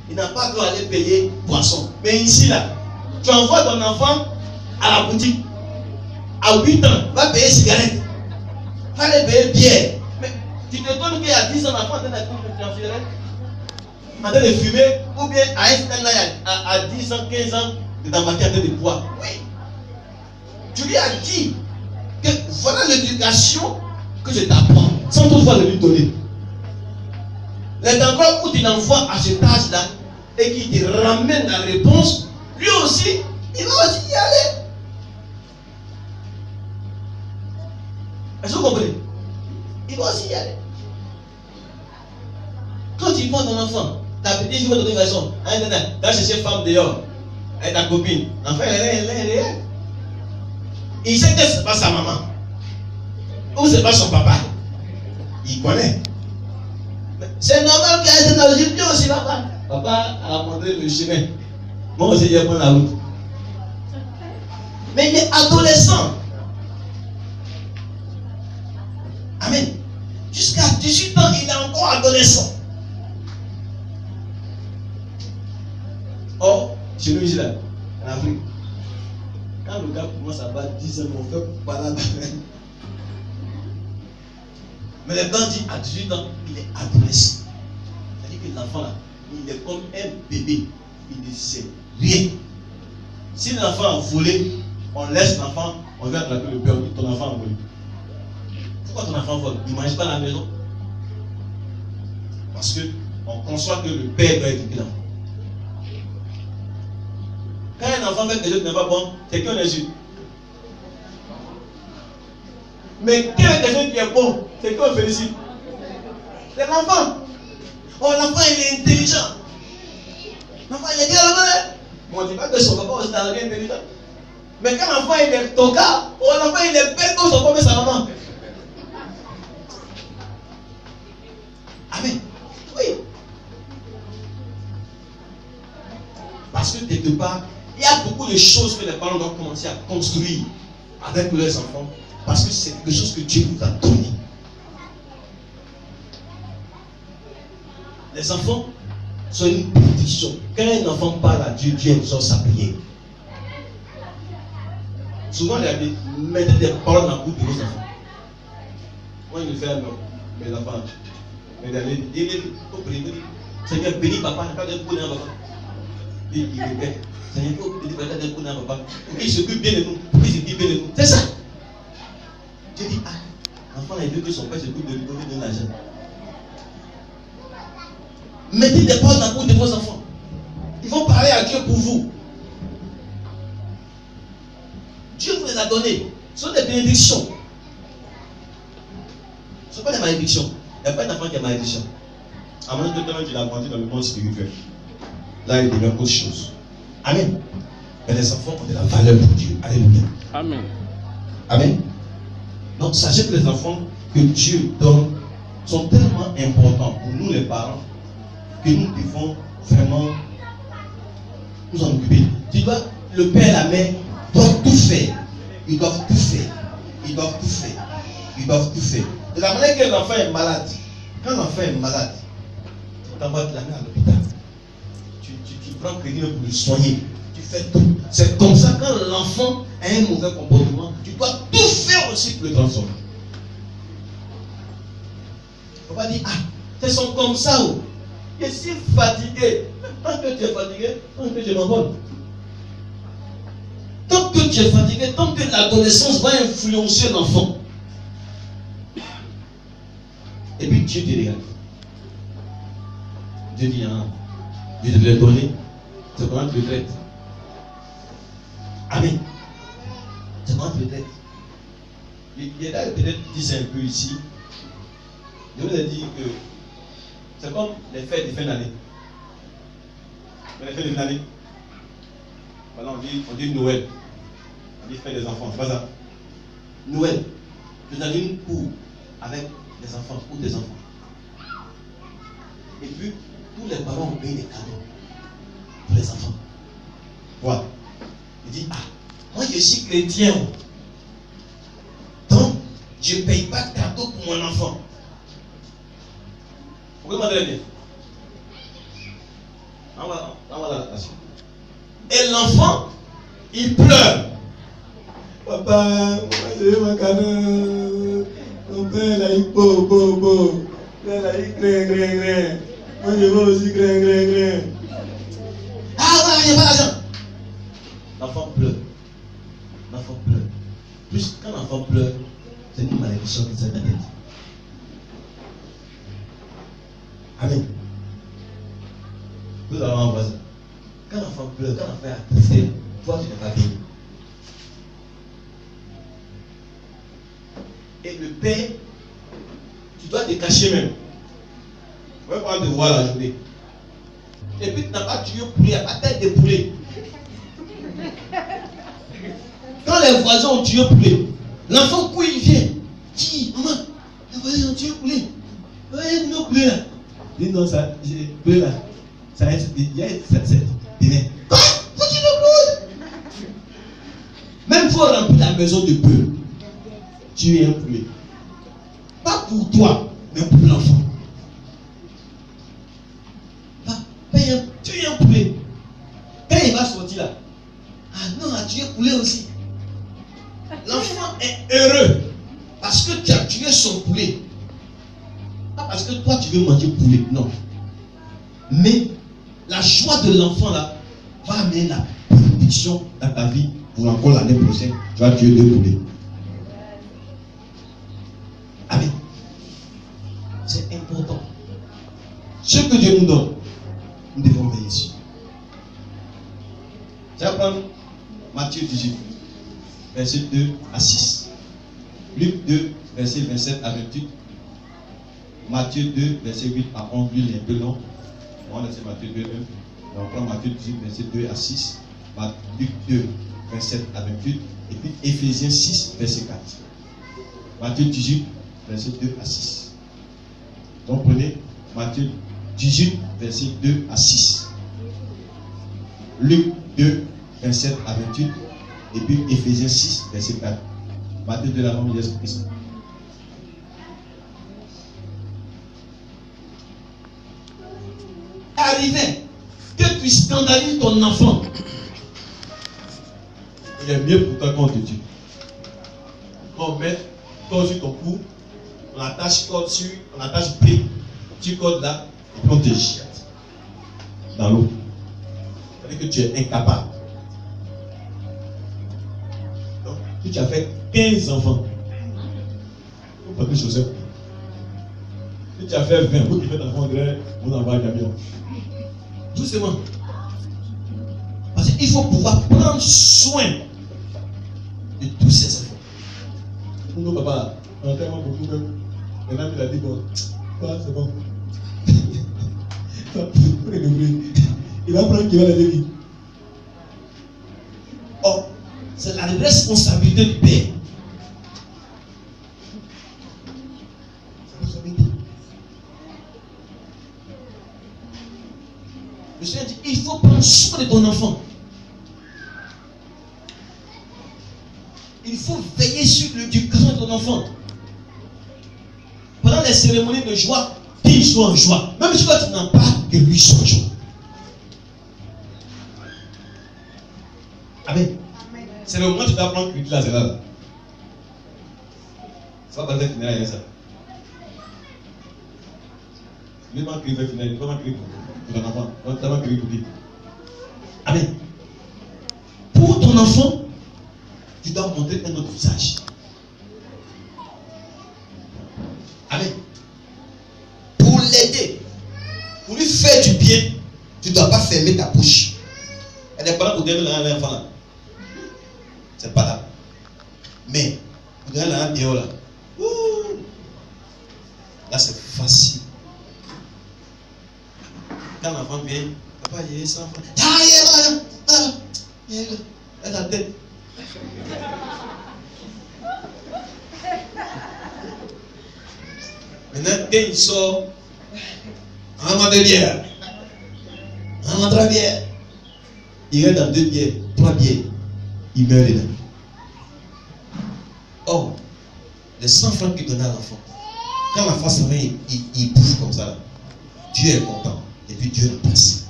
il n'a pas droit d'aller payer poisson. Mais ici, là, tu envoies ton enfant à la boutique. À 8 ans, va payer cigarette. Va aller payer bière. Mais tu te donnes qu'il y a 10 ans, l'enfant est en train de cigarette, en train de fumer, ou bien à un stade là, à 10 ans, 15 ans, de t'embarquer en train de boire. Oui. Tu lui as dit que voilà l'éducation que je t'apprends, sans toutefois de lui donner. Les endroits où tu l'envoies à cet âge-là et qu'il te ramène la réponse, lui aussi, il va aussi y aller. Est-ce que vous comprenez? Il va aussi y aller. Quand tu prends ton enfant, ta petite fille va donner une raison, va chercher femme dehors, avec ta copine, l'enfant elle est. Il sait que ce n'est pas sa maman, ou ce n'est pas son papa. Il connaît. C'est normal qu'à cette âge, je dis aussi papa. Papa a montré le chemin. Moi aussi, je prends la route. Mais il est adolescent. Amen. Jusqu'à 18 ans, il est encore adolescent. Or, chez nous ici, là, en Afrique, quand le gars commence à battre 10 ans, on fait pas la Mais le blanc dit à 18 ans, il est adolescent. C'est-à-dire que l'enfant là, il est comme un bébé. Il ne sait rien. Si l'enfant a volé, on laisse l'enfant, on vient attraper le père, on dit ton enfant a volé. Pourquoi ton enfant vole? Il ne mange pas à la maison. Parce qu'on conçoit que le père doit éduquer l'enfant. Quand un enfant fait quelque chose qui n'est pas bon, c'est qu'on insulte. Mais quel est quelque chose qui est bon, c'est qu'on félicite. C'est l'enfant. Oh, l'enfant il est intelligent. L'enfant il est bien là. Bon, on ne dit pas que son papa aussi est intelligent. Mais quand l'enfant il est tocard, oh, l'enfant il est bête comme son papa et sa maman. Amen. Oui. Parce que quelque part, il y a beaucoup de choses que les parents doivent commencer à construire avec leurs enfants. Parce que c'est quelque chose que Dieu vous a donné. Les enfants sont une bénédiction. Quand un enfant parle à Dieu, Dieu exauce sa prière. Souvent, mettez des paroles dans la bouche de vos enfants. Moi, je le fais à mes enfants. Il faut prier. Seigneur, bénis papa, n'a pas de coup dans papa. Il répète. Seigneur, il faut bénir papa, n'a pas de coup dans papa. Pour qu'il s'occupe bien de nous. Pour qu'il s'occupe bien de nous. C'est ça. Dieu dit, l'enfant il veut que son père s'occupe de lui donner de l'argent. Mettez des paroles dans la bouche de vos enfants. Ils vont parler à Dieu pour vous. Dieu vous les a donnés. Ce sont des bénédictions. Ce ne sont pas des malédictions. Il n'y a pas d'enfant qui a malédiction. À moins que tu l'as grandi dans le monde spirituel. Là, il devient autre chose. Amen. Mais les enfants ont de la valeur pour Dieu. Alléluia. Amen. Amen. Donc, sachez que les enfants que Dieu donne sont tellement importants pour nous les parents que nous devons vraiment nous en occuper. Tu vois, le père et la mère doivent tout faire. Ils doivent tout faire. Ils doivent tout faire. Ils doivent tout faire. De la manière que l'enfant est malade, quand l'enfant est malade, tu t'envoies de l'amener à l'hôpital. Tu prends crédit pour le soigner. Tu fais tout. C'est comme ça, quand l'enfant a un mauvais comportement, tu dois tout faire aussi pour le transformer. On va dire, ils sont comme ça. Je suis fatigué. Tant que tu es fatigué, tant que je m'envole. Tant que tu es fatigué, tant que l'adolescence va influencer l'enfant. Et puis Dieu te regarde. Dieu dit, Dieu te l'a donné. C'est comment tu le traites. Amen. C'est comment tu le traites. Il y a peut-être dit ça un peu ici. Je vous ai dit que c'est comme les fêtes de fin d'année. Les fêtes de fin d'année. Voilà, on dit Noël. On dit fête des enfants, c'est pas ça. Noël. Vous avez une cour avec des enfants ou des enfants. Et puis, tous les parents ont payé des cadeaux pour les enfants. Voilà. Il dit, moi je suis chrétien. Donc, je ne paye pas de cadeau pour mon enfant. Vous comprenez bien? Et l'enfant, il pleure. Papa, je veux ma canne. Mon père, là, il beau. Là, il grain. Moi, je veux aussi grain. Ah, ouais, il n'y a pas d'argent. L'enfant pleure. Plus quand l'enfant pleure, c'est une malédiction qui s'est dans la tête. Amen. Vous allez en voisin. Quand l'enfant pleure, quand l'enfant est attristé, toi tu n'es pas bien. Et le père, tu dois te cacher même. On va pas te voir la journée. Et puis tu n'as pas tué poulet, à tête de poulet. Quand les voisins ont tué poulet, l'enfant court, il vient. Dit, maman, les voisins ont tué poulet. Il y a un poulet là. Dis non, ça, poulet là. Ça est, il y a c'est demain. Quoi? Vous tuez le poulet? Même faut remplir la maison de peu. Tu es un poulet. Pas pour toi, mais pour l'enfant. Tu es un poulet. Quand il va sortir là, ah non, tu es poulet aussi. L'enfant est heureux parce que tu as tué son poulet. Pas parce que toi tu veux manger poulet, non. Mais la joie de l'enfant là va amener la bénédiction dans ta vie pour encore l'année prochaine. Tu vas tuer 2 poulets. Amen. C'est important. Ce que Dieu nous donne, nous devons veiller sur. Je vais prendre Matthieu 18, verset 2 à 6. Luc 2, verset 27 à 28. Matthieu 2, verset 8 à 11. Lui, il est un peu long. On va laisser Matthieu 2, 1. On prend Matthieu 18, verset 2 à 6. Luc 2, 27 à 28. Et puis Éphésiens 6, verset 4. Matthieu 18, verset 2 à 6. Donc prenez Matthieu 18, verset 2 à 6. Luc 2, 27 à 28. Et puis Éphésiens 6, verset 4. Matthieu de la langue de Jésus-Christ. Arrivé que tu scandalises ton enfant, il est mieux pour toi qu'on te tue. On met corde sur ton cou, on attache corde sur, on attache brique, tu cordes là, et puis on te jette dans l'eau. C'est-à-dire que tu es incapable. Donc, si tu as fait 15 enfants, il faut pas plus chausser. Si tu as fait 20, vous qui faites enfants, vous en avez un camion. Doucement. Parce qu'il faut pouvoir prendre soin de tous ces enfants. Pour nous, papa, on a tellement beaucoup même. Maintenant, il a dit bon, c'est bon. Il va prendre qui va les lever. Or, c'est la responsabilité du père. Le Seigneur dit, il faut prendre soin de ton enfant. Il faut veiller sur l'éducation de ton enfant. Pendant les cérémonies de joie, qu'il soit en joie. Même si toi tu n'as pas, que lui soit en joie. Amen. C'est le moment où tu dois prendre crédit là, c'est là. Ça va passer finir avec ça. Il va crédit final, il va crédit pour ton enfant. Il va crédit pour lui. Amen. Pour ton enfant, tu dois montrer un autre visage. Amen. Pour l'aider, pour lui faire du bien, tu ne dois pas fermer ta bouche. Elle n'est pas là pour donner l'enfant là. C'est pas là. Mais, pour donner l'enfant là. Là, c'est facile. Quand l'enfant vient, papa, il est sans enfant. Il est la tête. Maintenant, quand il sort, un moment de bière, un moment de bière, il reste dans 2 bières, 3 bières, il meurt dedans. Or, les 100 francs qu'il donnait à l'enfant, quand l'enfant s'en va, il bouffe comme ça. Dieu est content. Et puis Dieu le passe.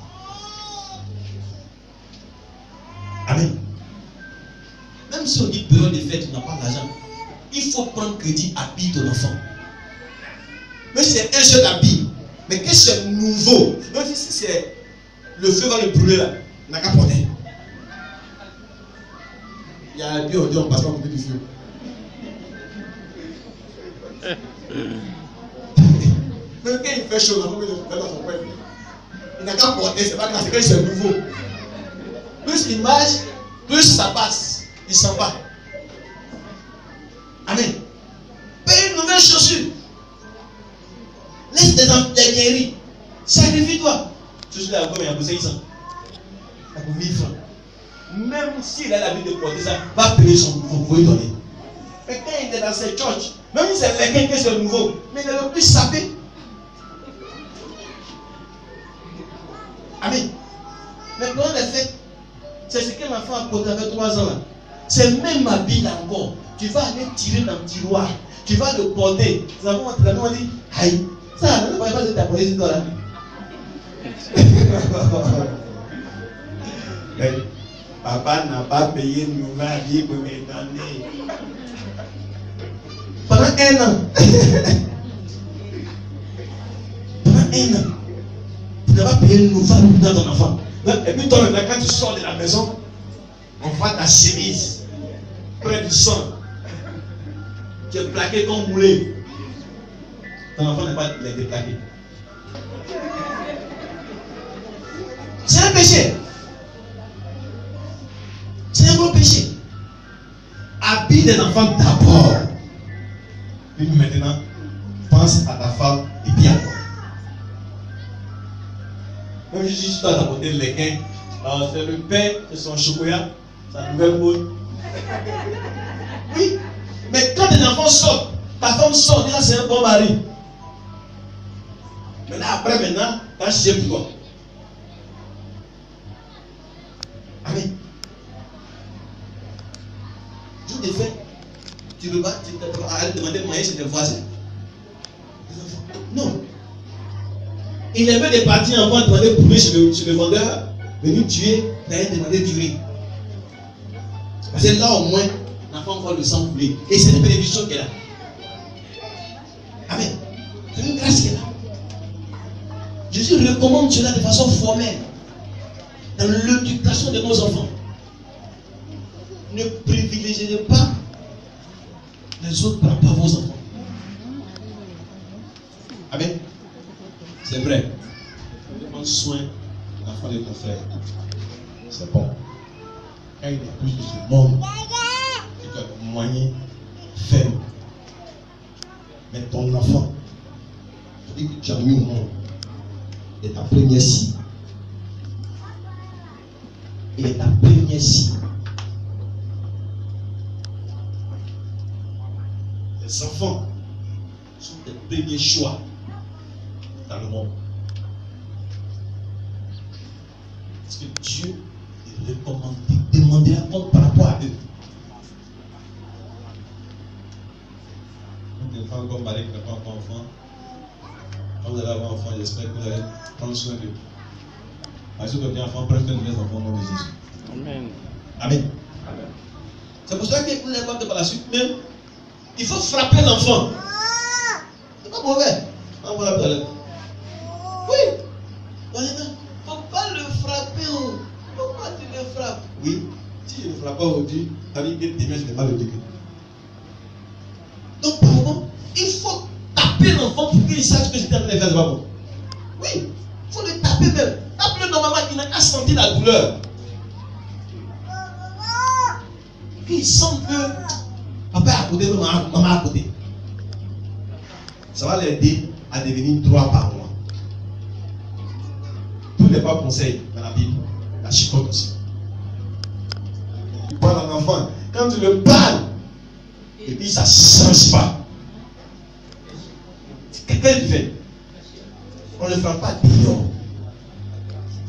période de fête, tu n'as pas l'argent. Il faut prendre crédit, habille ton enfant. Mais si c'est un seul habit, mais que c'est nouveau. Donc si c'est le feu va le brûler là, il n'a qu'à porter. Il y a un habit, on dit on passe pas à côté du feu. Même quand il fait chaud, on va dans son coin. Il n'a qu'à porter, c'est pas grave, c'est que c'est nouveau. Plus il marche, plus ça passe. Il s'en va. Amen. Paye une nouvelle chaussure. Laisse des vieilleries. Sacrifie-toi. Chaussure là, il y a pour 500. Il y a pour 1000 francs. Même s'il a l'habitude de porter ça, va payer son nouveau. Vous pouvez donner. Mais quand il est dans cette church, même si c'est quelqu'un qui est nouveau, mais il est le plus sapé. Amen. Mais pendant les fêtes, c'est ce que l'enfant a porté avec 3 ans là. C'est même habit là encore. Tu vas aller tirer dans le tiroir. Tu vas le porter. Nous avons dit, aïe, ça, ne va pas de ta police là. Papa n'a pas payé une nouvelle habit pour me donner. Pendant 1 an. Pendant 1 an. Tu n'as pas payé une nouvelle habit dans ton enfant. Et puis toi, quand tu sors de la maison, on voit ta chemise près du sang. Tu es plaqué comme moulé. Ton enfant n'est pas déplaqué. C'est un péché. C'est un gros péché. Habille les enfants d'abord. Puis maintenant, pense à ta femme et puis à toi. Même si tu dois t'apporter le lequin, c'est le pain, c'est son chocolat, sa nouvelle mode. Oui, mais quand tes enfants sortent, ta femme sort, déjà c'est un bon mari. Maintenant, après, tu as cherché pour toi. Amen. Jour des fêtes, tu ne vas pas demander de manger chez tes voisins. Non. Il aimait des parties avant de demander poulet chez le vendeur, venir tuer, d'aller demander du riz. Parce que là au moins, l'enfant voit le sang couler. Et c'est une bénédiction qu'elle a. Amen. C'est une grâce qu'elle a. Jésus recommande cela de façon formelle. Dans l'éducation de nos enfants. Ne privilégiez pas les autres par rapport à vos enfants. Amen. C'est vrai. Prends soin de l'enfant de ton frère. C'est bon. Quand il est plus de ce monde, tu dois être moyen ferme. Mais ton enfant, tu dis que tu as mis au monde, est ta première cible. Il est ta première cible. Les enfants sont tes premiers choix dans le monde. Parce que Dieu te recommande, te demandera compte par rapport à eux. Donc, les femmes comme Marie qui n'a pas encore enfant, quand vous allez avoir un enfant, j'espère que vous allez prendre soin d'eux. Parce que quand enfant, prenez soin de mes enfants au nom de Jésus. Amen. Amen. C'est pour ça que vous n'avez pas par la suite même. Il faut frapper l'enfant. C'est pas mauvais. On va la toilette. Oui. Il ne faut pas le frapper. Pourquoi tu le frappes? Oui. Si je ne le frappe pas aujourd'hui, ça veut dire que demain je ne vais pas le dégueuler. Donc, pardon, il faut taper l'enfant pour qu'il sache que j'étais en train de faire, c'est pas bon. Oui. Il faut le taper même. Tape-le normalement, il n'a qu'à sentir la douleur. Qu'il sent que papa est à côté, maman est à côté. Ça va l'aider à devenir 3 par mois. Tout n'est pas conseil dans la Bible. La chicote aussi. Tu parles à un enfant, quand tu le parles, et puis ça ne change pas. Qu'est-ce que tu fais? On ne le fait pas dehors.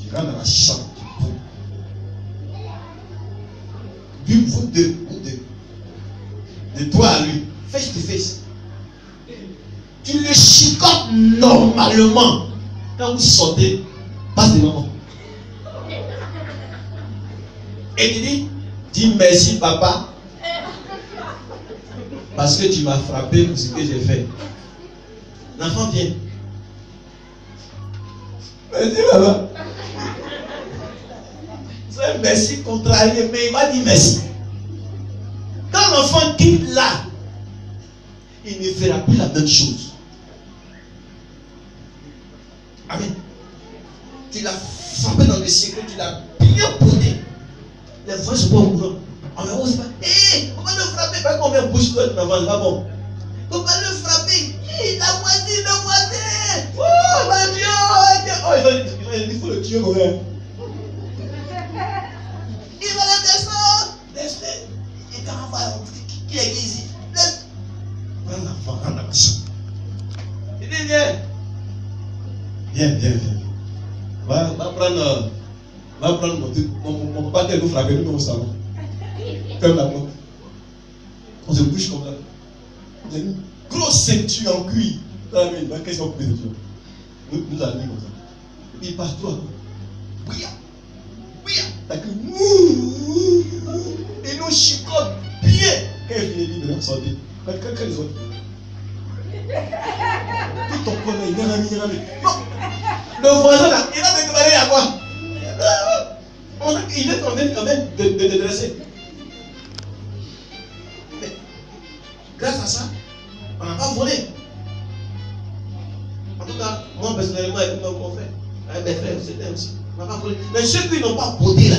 Tu rentres dans la chambre, tu bouges. Vous deux. De toi à lui, face to face. Tu le chicotes normalement. Quand vous sortez, passe devant moi. Et tu dis merci papa. parce que tu m'as frappé pour ce que j'ai fait. L'enfant vient. Merci, maman. C'est merci contrarié, mais il m'a dit merci. Quand l'enfant quitte là, il ne fera plus la même chose. Amen. Tu l'as frappé dans le siècle, tu l'as bien posé. Les voix sont pas au courant. On ne ose pas. Hé, on va le frapper. Pas qu'on met bouche de l'avant, pas bon. On va le frapper. Hé, la moitié, la moitié. Oh, mon Dieu. Oh, il faut le tuer, mon frère. Il va le descendre. Laisse-le. Et quand on va, qui est ici? Laisse. Prends l'enfant, prends la machine. Il dit, viens. Viens. Va prendre mon papa qui nous frappe, nous au salon. Ferme la porte. On se bouge comme ça. Il y a une grosse ceinture en cuir. Qu'est-ce qu'on peut dire? Nous allons comme ça. Et puis il passe toi. Oui. Et nous chicote bien. Quand il finit de sortir. Quand les autres. Tout ton corps là, il est rami. Non. Le voisin là, il a déclaré à quoi? Il est en train de dresser. Mais grâce à ça, on n'a pas volé. En tout cas, moi personnellement, avec mon frère, avec mes frères, c'était aussi. On n'a pas volé. Mais ceux qui n'ont pas voté là,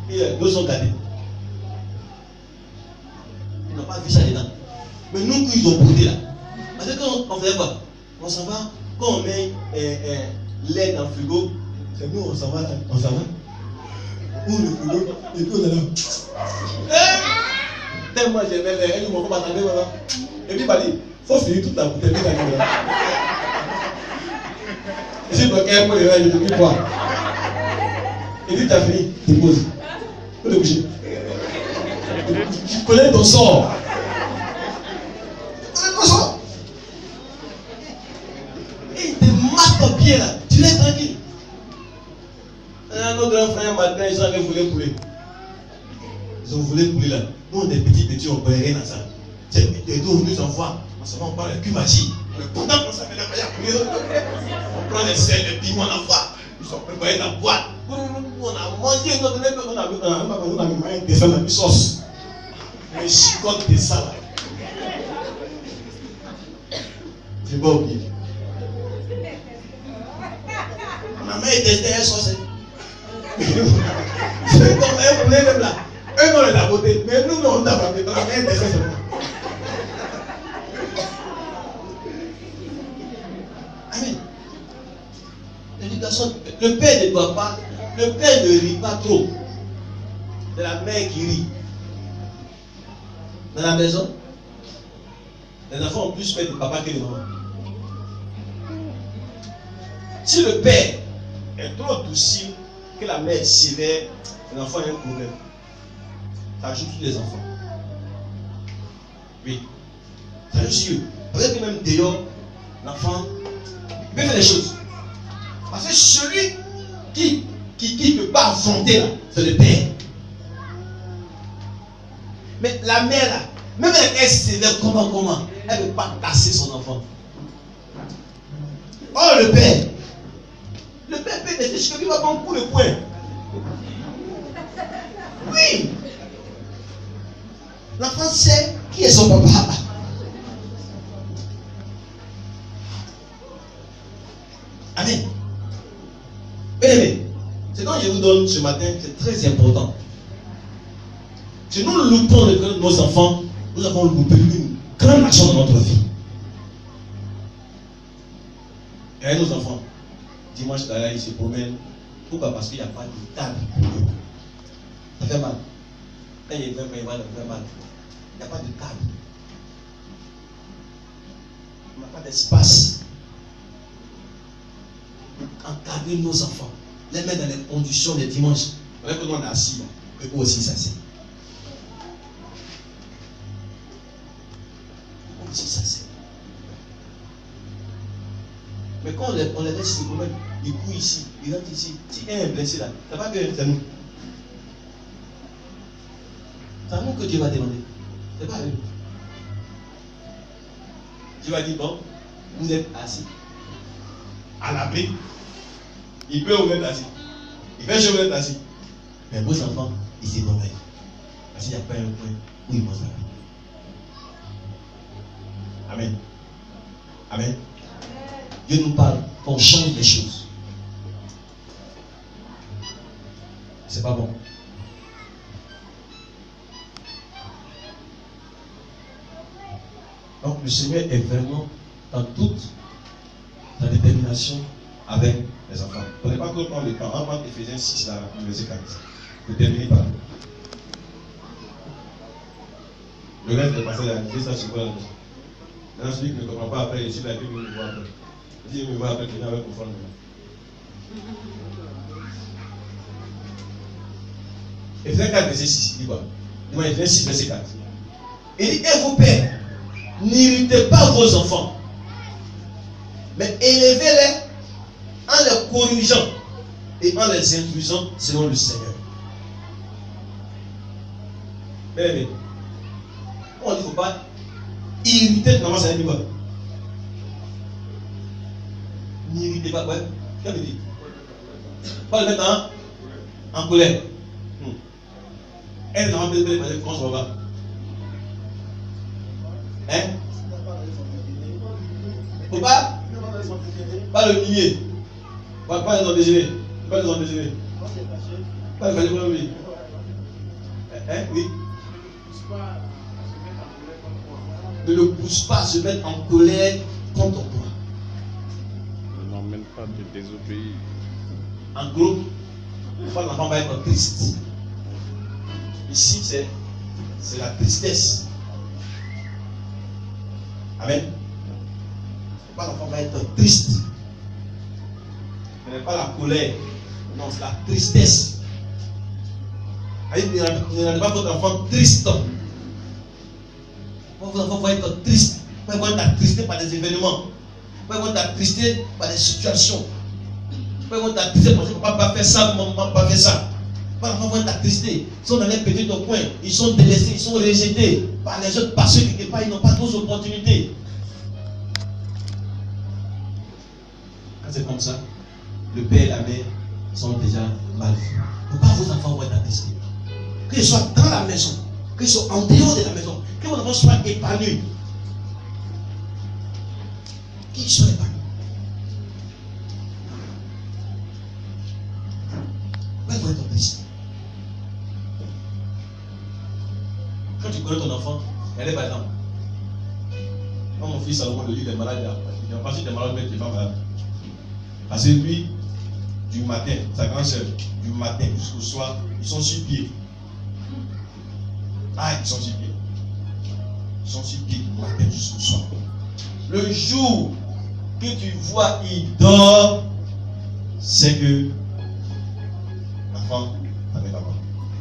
ils sont gardés. Ils n'ont pas vu ça dedans. Mais nous qui ils ont voté là, parce que quand on faisait quoi? On s'en va, quand on met lait dans le frigo, c'est nous, on s'en va. Où le frigo, et puis on est là. Tellement j'aimais les règles, ils m'ont pas attendu maintenant. Et puis il m'a dit, il faut finir toute la bouteille. Et si tu as un peu de règles, je te dis quoi? Il dit, tu as fini, dépose. Il faut te coucher. Tu connais ton sort. Tu connais ton sort. Et il te marque pied là. Tu l'es tranquille. Nos grands frères matin, ils avaient voulu pouler. Ils ont voulu pouler là. Nous, des petits, on ne connaît rien à ça. C'est des dos, nous envoie. On parle de cumachi. Mais pourtant, on s'appelle la paille à pouler. On prend les sels, les piments, on envoie. Ils sont préparés dans la boîte. On a mangé, on a mis des salades, des sauces. Les chicotes des salades. C'est bon, ok. On a mis des sauces. C'est comme un problème là. Eux non, la beauté, mais nous, on a pas fait. On a mis des sauces. Amen. L'éducation, le père ne doit pas, le père ne rit pas trop. C'est la mère qui rit. Dans la maison, les enfants ont plus peur de papa que de maman. Si le père est trop docile, que la mère est sévère, l'enfant a un problème. Ça joue sur les enfants. Oui. Ça joue sur eux. Peut-être que même dehors, l'enfant, il peut faire des choses. Parce que celui qui ne peut pas affronter là, c'est le père. Mais la mère là, même elle est sévère, comment, elle ne peut pas casser son enfant. Oh le père peut décider qu'il va prendre un coup de poing. Oui. L'enfant sait qui est son papa. Amen. Bien-aimés, ce dont je vous donne ce matin, c'est très important. Si nous loupons le cœur de nos enfants, nous avons loupé une grande action dans notre vie. Et nos enfants, dimanche là, ils se promènent. Pourquoi? Parce qu'il n'y a pas de table pour eux. Ça fait mal. Quand il fait mal, ça fait mal. Il n'y a pas de table. On n'a pas d'espace. Encadrer nos enfants, les mettre dans les conditions des dimanches. Avec que nous on est assis là, que vous aussi s'assied. Vous aussi s'assied. Mais quand on les laisse se promener, ils courent ici, ils rentrent ici. Si un est blessé là, ça va bien, c'est nous. C'est à nous que Dieu va demander. C'est pas à eux. Je vais dire, bon, vous êtes assis. À l'abri. Il peut vous être assis. Il fait chaud, vous êtes assis. Mais vos enfants, ils s'émerveillent. Parce qu'il n'y a pas un point où ils vont s'arrêter. Amen. Amen. Dieu nous parle qu'on change les choses. C'est pas bon. Donc le Seigneur est vraiment dans toute sa détermination avec les enfants. On n'est pas encore dans le temps. On va prendre Ephésiens 6, là, verset 4. Je termine par là. Le reste est passé à la ça sur quoi la maison. Maintenant, celui qui ne comprend pas après, ici, la Bible me voit après. Si il me voit après, il va comprendre. Ephésiens 4, verset 6, il dit quoi? Dis-moi, Ephésiens 6, verset 4. Il dit, et vos pères, n'irritez pas vos enfants, mais élevez-les en les corrigeant et en les instruisant selon le Seigneur. Mais, on dit, il ne faut pas irriter, normalement, ça veut dire quoi? N'irritez pas, ouais. Qu'est-ce que veut dire? Pas le mettre en colère. Elle n'a pas besoin de comment ça va. Hein? Faut pas le nier. Pas les en déjeuner. Pas les en déjeuner. Pas les en déjeuner. Hein? Oui. Ne le pousse pas à se mettre en colère contre toi. Ne m'emmène pas de désobéir. En gros, l'enfant va être triste. Ici, c'est la tristesse. Amen. L'enfant va être triste. Ce n'est pas la colère. Non, c'est la tristesse. Ne rendez pas votre enfant triste. Votre enfant va être triste. Vous pouvez être attristé par des événements. Vous pouvez être attristé par des situations. Vous pouvez être attristé parce que papa n'a pas fait ça, maman n'a pas fait ça. Votre enfant va être attristé. Ils sont dans les petits coins. Ils sont délaissés, ils sont rejetés par les autres parce que quelque part, ils n'ont pas d'autres opportunités. Quand c'est comme ça, le père et la mère sont déjà mal vus. Pourquoi vos enfants vont être attristés? Qu'ils soient dans la maison, qu'ils soient en dehors de la maison, que vos enfants soient épanouis. Qu'ils soient épanouis. Pourquoi ils vont être tristes? Quand tu connais ton enfant, elle est par exemple. Quand mon fils Salomon le dit, il est malade, il n'a pas su des malades, mais il n'est pas malade. Parce que lui, du matin, sa grande soeur, du matin jusqu'au soir, ils sont sur pied. Ah, ils sont sur pied. Ils sont sur pied du matin jusqu'au soir. Le jour que tu vois, il dort, c'est que l'enfant n'avait pas mal.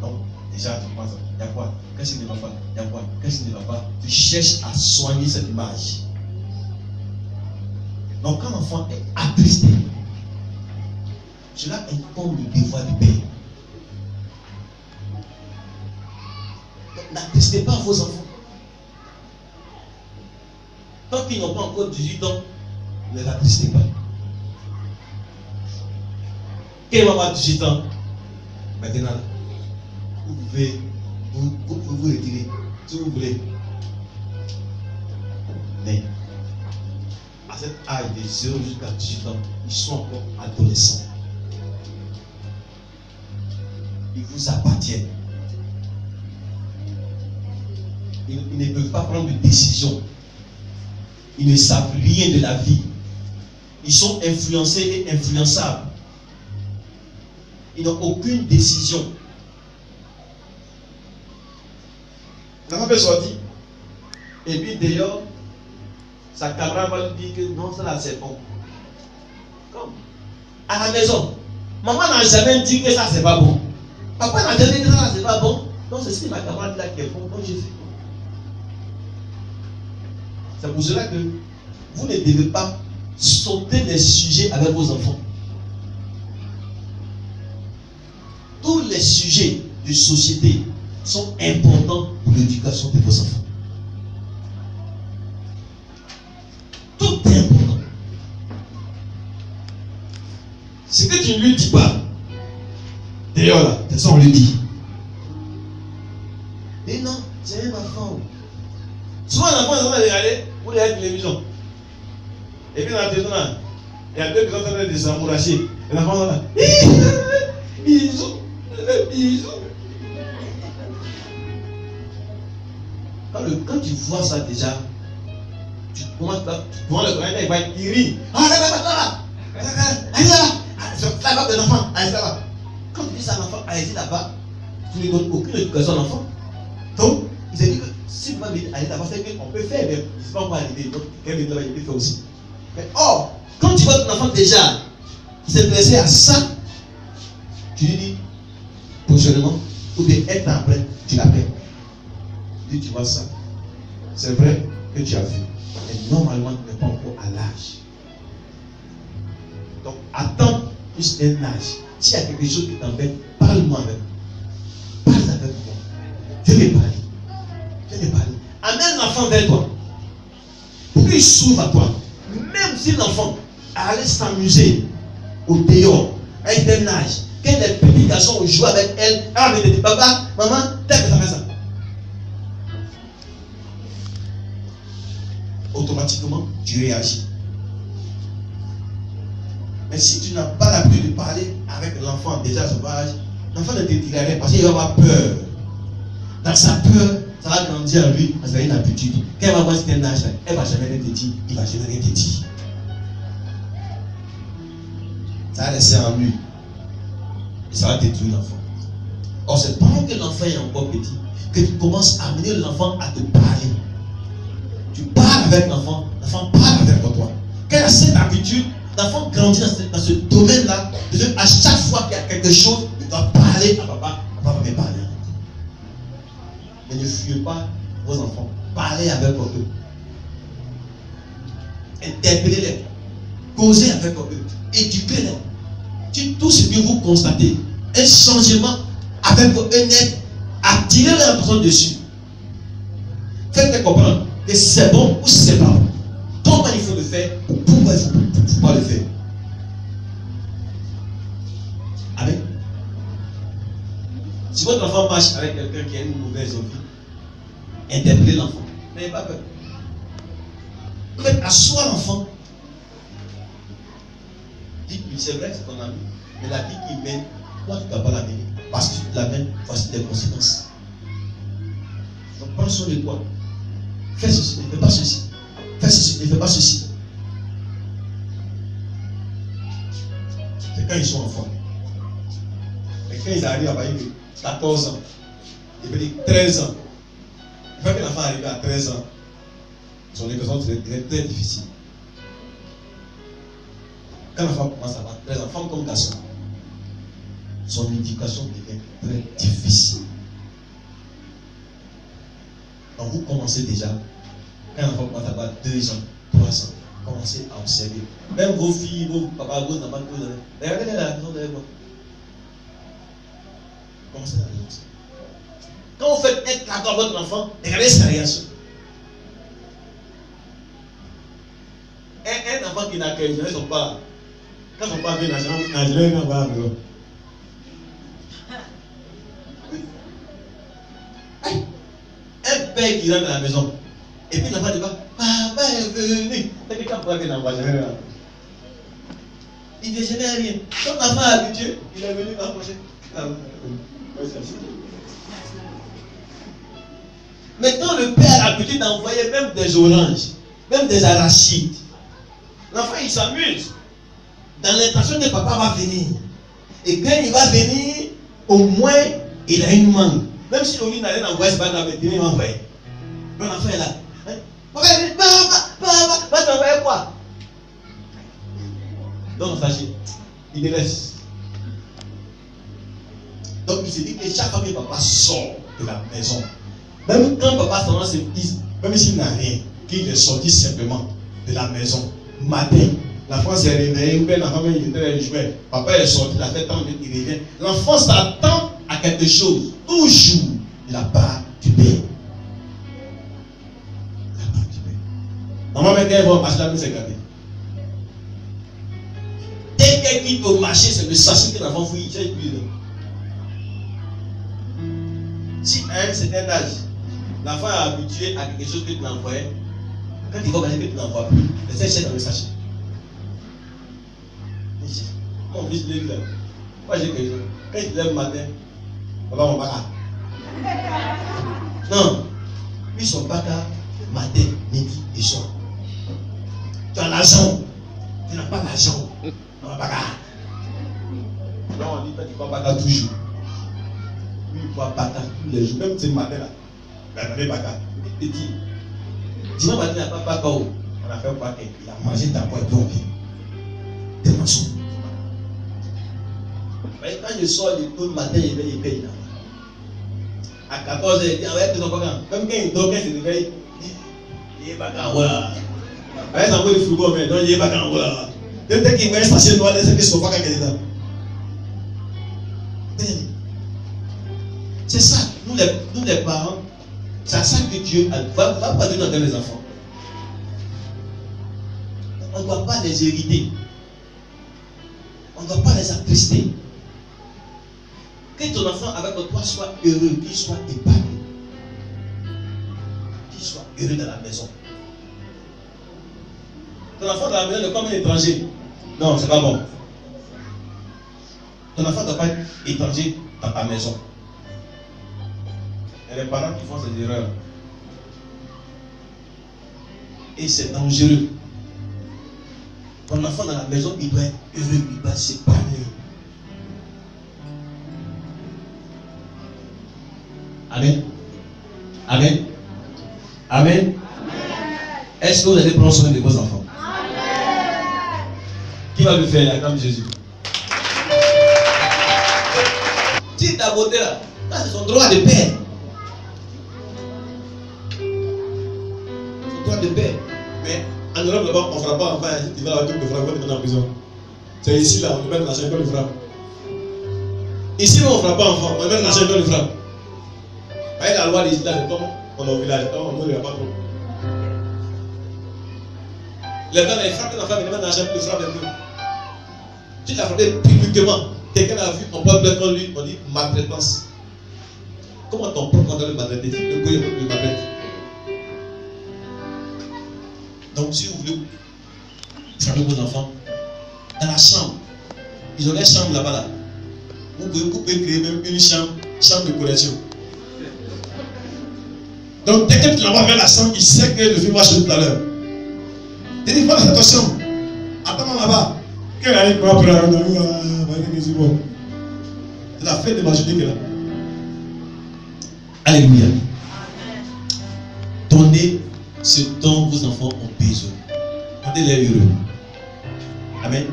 Donc, déjà, tu penses, il y a quoi? Qu'est-ce qui ne va pas? Il y a quoi? Qu'est-ce qui ne va pas? Tu cherches à soigner cette image. Donc, quand l'enfant est attristé, cela incombe le devoir du père. N'attristez pas vos enfants. Tant qu'ils n'ont pas encore 18 ans, ne les attristez pas. Quel va avoir 18 ans? Maintenant, vous pouvez vous retirer si vous voulez. Mais à cet âge de 0 jusqu'à 18 ans, ils sont encore adolescents. Ils vous appartiennent. Ils ne peuvent pas prendre de décision. Ils ne savent rien de la vie. Ils sont influencés et influençables. Ils n'ont aucune décision. L'enfant peut sortir. Et puis d'ailleurs, sa camarade va lui dire que non, ça là c'est bon. Comme à la maison, maman n'a jamais dit que ça c'est pas bon. Papa n'a jamais dit que ça c'est pas bon. Donc c'est ce que ma camarade là qui est bon. Donc je fais. C'est pour cela que vous ne devez pas sauter des sujets avec vos enfants. Tous les sujets de société sont importants pour l'éducation de vos enfants. est important. Ce que tu ne lui dis pas, d'ailleurs là, de ça on lui dit. Et non, c'est un enfant. Souvent l'enfant est en train de regarder pour la télévision. Et puis dans la télévision là, il y a deux personnes en train de s'amouracher. Et l'enfant là, bisous, bisous. Quand tu vois ça déjà, tu commences là, tu vois le grand, il rit. Ah là, allez là, ça va les enfants, allez ça va. Quand tu dis ça à l'enfant, allez là-bas, tu ne lui donnes aucune éducation à l'enfant. Donc, il s'est dit que si vous m'avez dit allez là-bas, c'est qu'on peut faire, mais il ne faut pas arriver. Donc, quelqu'un d'autre il peut faire aussi. Mais or, quand tu vois ton enfant déjà s'intéresser à ça, tu lui dis positionnement, ou bien être après, tu l'appelles. Tu vois ça, c'est vrai que tu as vu, mais normalement tu n'es pas encore à l'âge. Donc attends plus d'un âge. S'il y a quelque chose qui t'embête, parle-moi avec. Parle avec moi. Je vais parler. Je vais parler. Amène l'enfant vers toi. Pour qu'il s'ouvre à toi. Même si l'enfant allait s'amuser au dehors, avec un âge, quand les petits garçons jouent avec elle, elle me dit papa, maman, t'as que ça fait ça. Automatiquement, tu réagis. Mais si tu n'as pas l'habitude de parler avec l'enfant déjà à ce âge, l'enfant ne te dira rien parce qu'il va avoir peur. Dans sa peur, ça va grandir en lui, parce qu'il a une habitude. Quand elle va voir cet âge, elle ne va jamais rien te dire, il ne va jamais rien te dire. Ça va laisser en lui. Et ça va détruire l'enfant. Or, c'est pendant que l'enfant est encore petit que tu commences à amener l'enfant à te parler. Tu parles avec l'enfant, l'enfant parle avec toi. Quand il a cette habitude, l'enfant grandit dans ce domaine-là. À chaque fois qu'il y a quelque chose, il doit parler à papa. Papa va me parler. Mais ne fuyez pas vos enfants. Parlez avec eux. Interpellez-les. Causez avec eux. Éduquez-les. Tout ce que vous constatez, un changement avec eux, un aide, attirez leur attention dessus. Faites-les comprendre que c'est bon ou c'est pas bon. Comment il faut le faire ou pourquoi il ne faut pas le faire. Amen. Si votre enfant marche avec quelqu'un qui a une mauvaise envie, interpellez l'enfant. N'ayez pas peur. Faites asseoir l'enfant. Dites-lui, c'est vrai, c'est ton ami, mais la vie qu'il mène, toi tu ne dois pas la mener. Parce que si tu la mènes, voici les conséquences. Donc prends soin de toi. Fais ceci, ne fais pas ceci. Fais ceci, ne fais pas ceci. C'est quand ils sont enfants. Mais quand ils arrivent à partir de 14 ans, ils veulent dire 13 ans. Il faut que l'enfant arrive à 13 ans. Son éducation est très, très difficile. Quand l'enfant commence à avoir 13 ans, femme comme garçon, son éducation devient très difficile. Donc vous commencez déjà, quand l'enfant commence à avoir 2 ans, 3 ans, commencez à observer. Même vos filles, vos papas, vos mamans, regardez la maison derrière moi. Commencez à regarder. Quand vous faites un cadeau à votre enfant, regardez sa réaction. Un enfant qui n'a qu'un jamais son père, quand son père vient, n'a jamais rien à voir avec. Un père qui rentre dans la maison, et puis l'enfant dit pas, papa est venu. T'as quelqu'un pour venir dans la maison. Il ne fait jamais rien. Quand l'enfant est habitué, il est venu approcher. Maintenant, le père a l'habitude d'envoyer même des oranges, même des arachides. L'enfant, il s'amuse. Dans l'intention que papa va venir. Et quand il va venir, au moins, il a une mangue. Même si on n'a rien envoyé, c'est pas grave, il va envoyer. L'enfant est là. Papa, va t'envoyer quoi? Donc, sachez, il laisse. Donc, il se dit que chaque fois que papa sort de la maison, même quand papa s'en va se dire, même s'il n'a rien, qu'il est sorti simplement de la maison, matin, l'enfant s'est réveillé, ou bien l'enfant il était joué, papa est sorti, il a fait tant de il revient. L'enfant s'attend à quelque chose, toujours de la part du père. Normalement, quelqu'un va marcher là, c'est gardé. Dès qu'elle quitte au marché, c'est le sachet que l'enfant fouille. Si à un certain âge, l'enfant est habitué à quelque chose que tu l'envoyais, quand il va gagner que tu n'envoies plus, laissez chercher dans le sachet. Mon fils lève là. Moi j'ai quelque chose. Quand il lève le matin, papa mon baka. Non. Lui son baka, matin, midi et soir. Tu as l'argent. Tu n'as pas l'argent. Non, baka. Non, on dit que tu vas baka toujours. Lui il voit baka tous les jours. Même ce matin là. Il avait baka. Il dit, dimanche matin, il n'y a pas baka. On a fait baka. Il a mangé ta poêle bien. Des mensonges. Quand je sors du tout le matin, il paye. À 14h, il dit, même quand il dort, quand il se réveille, il est pas qu'en voilà. Par exemple, il faut go, mais non, il est pas qu'en voilà. Dès qu'il va se passer, il doit laisser que ce soit pas quelqu'un là. C'est ça, nous les parents, c'est ça que Dieu va pas donner dans les enfants. On ne doit pas les hériter. On ne doit pas les attrister. Que ton enfant avec toi soit heureux, qu'il soit épanoui, qu'il soit heureux dans la maison. Ton enfant dans la maison est comme un étranger. Non, c'est pas bon. Ton enfant ne doit pas être étranger dans ta maison. Il y a les parents qui font ces erreurs. Et c'est dangereux. Ton enfant dans la maison, il doit être heureux, il doit s'épanouir. Amen. Amen. Amen. Est-ce que vous allez prendre soin de vos enfants? Amen. Qui va le faire là, comme Jésus? Si ta beauté là, c'est son droit de père. Son droit de père. Mais en Europe là-bas, on ne fera pas. Enfin, tu vas à la tour de frappe, on te met en prison. C'est ici là, on te met dans la chaîne, on le frappe. Ici, on ne fera pas enfant, on te met dans la chaîne, on le frappe. Avec la loi des États, comme on est au village, on ne pas trop. Les blancs, ils frappent l'enfant, ils mettent dans la chambre, ils frappent un peu. Tu l'as frappé publiquement. Quelqu'un a vu, on parle contre lui, on dit maltraitance. Comment ton propre doit le maltraiter? Le goût le maltraite. Donc, si vous voulez frapper vos enfants, dans la chambre, ils ont des chambres là-bas. Là. Vous pouvez créer même une chambre de correction. Donc, dès que tu l'envoies vers la chambre, il sait que le film va chez tout à l'heure. Il dit, voilà, c'est ta chambre. Attends là-bas. Quelle année pour après c'est la fête de ma journée qui est là. Alléluia. Donnez ce dont vos enfants ont besoin. Rendez-les heureux. Amen.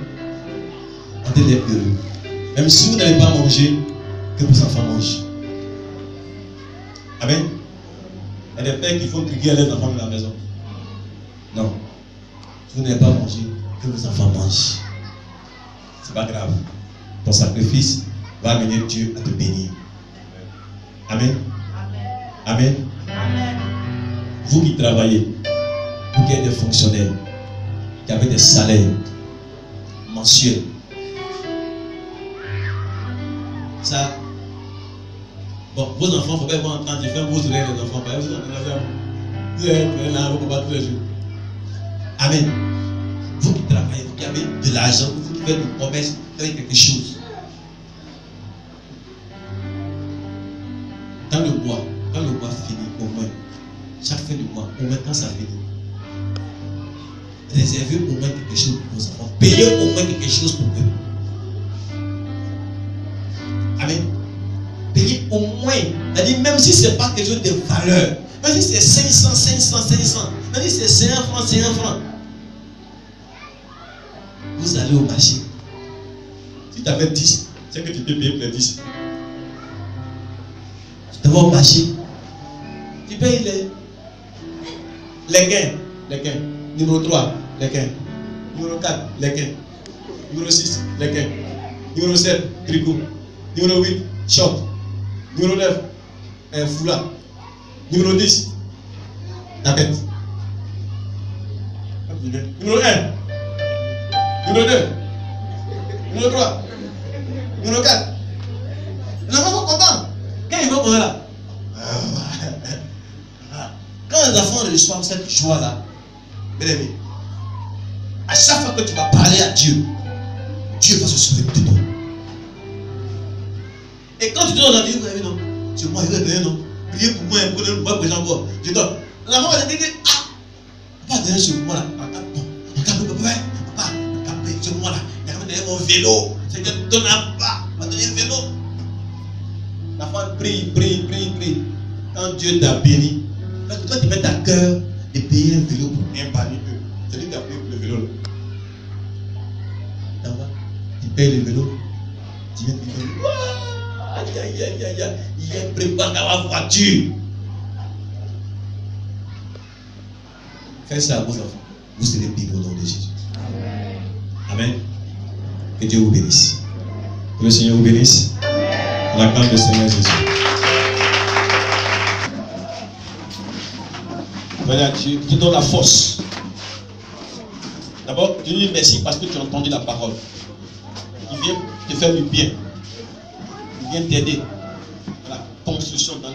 Rendez-les heureux. Même si vous n'allez pas manger, que vos enfants mangent. Amen. Il y a des pères qui font crier à leurs enfants de la maison. Non. Si vous n'avez pas mangé, que vos enfants mangent. C'est pas grave. Ton sacrifice va amener Dieu à te bénir. Amen. Amen. Amen. Vous qui travaillez, vous qui êtes des fonctionnaires, qui avez des salaires mensuels, ça, bon, vos enfants, il ne faut pas être en train de faire vos oreilles les enfants. Vous êtes là, vous combattez tous les jours. Amen. Vous qui travaillez, vous qui avez de l'argent, vous faites une promesse, faites quelque chose. Quand le mois finit, au moins, chaque fin du mois, au moins quand ça finit, réservez au moins quelque chose pour vos enfants. Payez au moins quelque chose pour eux. Amen. Payez au moins. C'est-à-dire, même si ce n'est pas quelque chose de valeur, même si c'est 500, même si c'est 5 francs, vous allez au marché. Si tu avais 10, c'est que tu peux payer pour les 10. Tu vas au marché. Tu payes les gains. Numéro 3, les gains. Numéro 4, les gains. Numéro 6, les gains. Numéro 7, tricot. Numéro 8, short. Numéro 9, foulard. Numéro 10, tapette. Numéro 1. Numéro 2. Numéro 3. Numéro 4. Les enfants sont contents. Quand ils vont pour là. Quand les enfants reçoivent cette joie-là, bien aimé, à chaque fois que tu vas parler à Dieu, Dieu va se souvenir de toi. Et quand tu te donnes la vie, non, c'est moi, il va donner, non. Priez pour moi, pour le voir que j'envoie. Je donne. L'enfant va te dire, ah, papa, donner ce moment-là. Papa, ce moment-là. Il va me donner mon vélo. C'est que tu donnes un pas. Il va donner un vélo. L'enfant prie. Quand Dieu t'a béni, quand tu mets ta cœur de payer un vélo pour un parmi eux, c'est lui qui a payé le vélo. Tu payes le vélo, tu viens de dire, aïe, il prépare la voiture. Faites ça à vos enfants, vous serez bénis au nom de Jésus. Amen. Que Dieu vous bénisse. Que le Seigneur vous bénisse. On acclame le Seigneur Jésus. Voilà, tu donnes la force. D'abord, tu dis merci parce que tu as entendu la parole. Il vient te faire du bien. Il vient t'aider à la construction dans